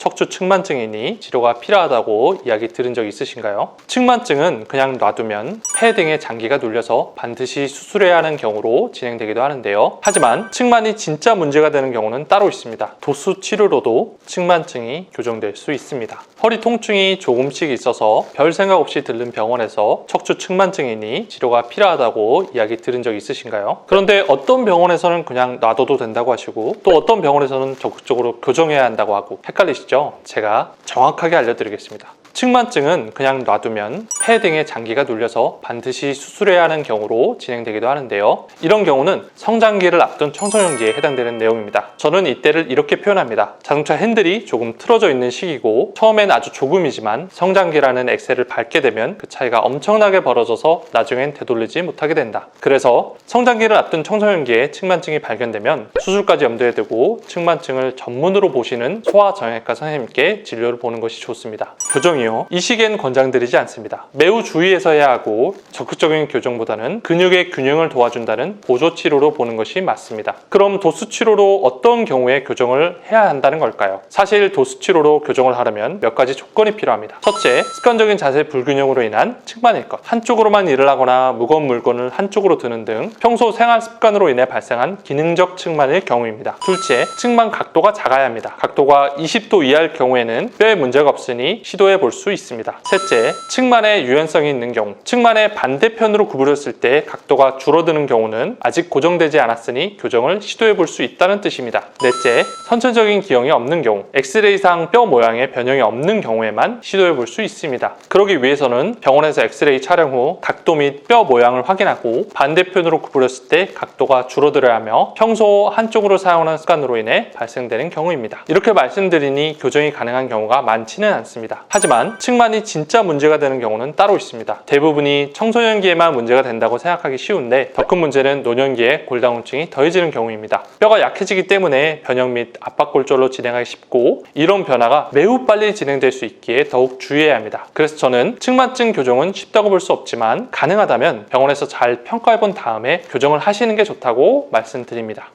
척추 측만증이니 치료가 필요하다고 이야기 들은 적 있으신가요? 측만증은 그냥 놔두면 폐 등에 장기가 눌려서 반드시 수술해야 하는 경우로 진행되기도 하는데요. 하지만 측만이 진짜 문제가 되는 경우는 따로 있습니다. 도수 치료로도 측만증이 교정될 수 있습니다. 허리 통증이 조금씩 있어서 별 생각 없이 들른 병원에서 척추 측만증이니 치료가 필요하다고 이야기 들은 적 있으신가요? 그런데 어떤 병원에서는 그냥 놔둬도 된다고 하시고 또 어떤 병원에서는 적극적으로 교정해야 한다고 하고 헷갈리시죠? 제가 정확하게 알려드리겠습니다. 측만증은 그냥 놔두면 폐 등에 장기가 눌려서 반드시 수술해야 하는 경우로 진행되기도 하는데요. 이런 경우는 성장기를 앞둔 청소년기에 해당되는 내용입니다. 저는 이때를 이렇게 표현합니다. 자동차 핸들이 조금 틀어져 있는 시기고 처음엔 아주 조금이지만 성장기라는 엑셀을 밟게 되면 그 차이가 엄청나게 벌어져서 나중엔 되돌리지 못하게 된다. 그래서 성장기를 앞둔 청소년기에 측만증이 발견되면 수술까지 염두에 두고 측만증을 전문으로 보시는 소아정형외과 선생님께 진료를 보는 것이 좋습니다. 교정이요. 이 시기엔 권장드리지 않습니다. 매우 주의해서 해야 하고 적극적인 교정보다는 근육의 균형을 도와준다는 보조치료로 보는 것이 맞습니다. 그럼 도수치료로 어떤 경우에 교정을 해야 한다는 걸까요? 사실 도수치료로 교정을 하려면 몇 가지 조건이 필요합니다. 첫째, 습관적인 자세 불균형으로 인한 측만일 것. 한쪽으로만 일을 하거나 무거운 물건을 한쪽으로 드는 등 평소 생활 습관으로 인해 발생한 기능적 측만일 경우입니다. 둘째, 측만 각도가 작아야 합니다. 각도가 20도 이하일 경우에는 뼈에 문제가 없으니 시도해 볼 수 있습니다. 셋째, 측만에 유연성이 있는 경우. 측만의 반대편으로 구부렸을 때 각도가 줄어드는 경우는 아직 고정되지 않았으니 교정을 시도해 볼 수 있다는 뜻입니다. 넷째, 선천적인 기형이 없는 경우. 엑스레이상 뼈 모양의 변형이 없는 경우에만 시도해 볼 수 있습니다. 그러기 위해서는 병원에서 엑스레이 촬영 후 각도 및 뼈 모양을 확인하고 반대편으로 구부렸을 때 각도가 줄어들어야 하며 평소 한쪽으로 사용하는 습관으로 인해 발생되는 경우입니다. 이렇게 말씀드리니 교정이 가능한 경우가 많지는 않습니다. 하지만 측만이 진짜 문제가 되는 경우는 따로 있습니다. 대부분이 청소년기에만 문제가 된다고 생각하기 쉬운데 더 큰 문제는 노년기에 골다공증이 더해지는 경우입니다. 뼈가 약해지기 때문에 변형 및 압박골절로 진행하기 쉽고 이런 변화가 매우 빨리 진행될 수 있기에 더욱 주의해야 합니다. 그래서 저는 측만증 교정은 쉽다고 볼 수 없지만 가능하다면 병원에서 잘 평가해 본 다음에 교정을 하시는 게 좋다고 말씀드립니다.